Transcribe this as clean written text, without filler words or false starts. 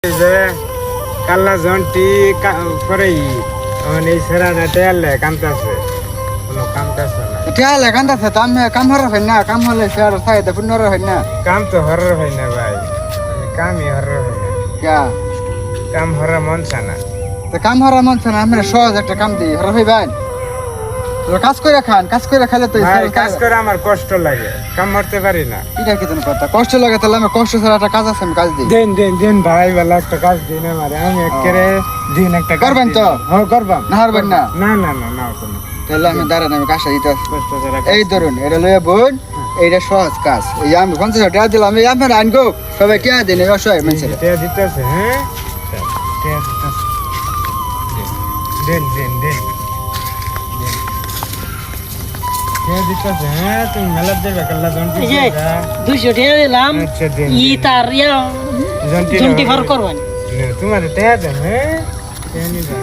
যে কাল্লা জন্টি করে মানে সেরানা টেয়ালে কামতাছে কোনো কামতাছে না টেয়ালে কামতাছে তো আমি কাম হর হয় না কাম হলে স্যার সাইতে পুনর হয় না কাম তো হরর হয় না ভাই কামই হরর হয় না কা কাম হরা মন চানা তো কাম হরা মন না আমরা সহজ একটা কাম দিই হর হইবেন তো কাজ করে খান কাজ করে খেলে তো ভাই কাজ করে আমার কষ্ট লাগে কাম করতে পারি না এটা কি তুমি কথা কষ্ট লাগে তাহলে আমি কষ্ট ছাড়া একটা কাজ আছে আমি কাজ দিই দিন ভাই বেলা একটা কাজ দিন আমার আমি একেরে দিন একটা করবেন তো? হ্যাঁ করবাম না হারবেন না না কোনো তাহলে আমি দাঁড়ান আমি কাজটা দিতে আসবো। কষ্ট ছাড়া এই ধরুন এটা লইয়া বোন এইটা সহজ কাজ এই আমি 50 টাকা দিলাম আমি আপনার আনগো সবাই কে দিন এই অসহায় মানুষের টেয়া দিতেছে হ্যাঁ টেয়া দিতেছে দিন টেয়া দিতেছে হ্যাঁ তুমি মেলা দেবে কাল্লা জন্টি এই যে 200 টাকা দিলাম আচ্ছা দিন ই তার জন্টি ঘর করবেন তোমার টেয়া দেন হ্যাঁ টেয়া নিবা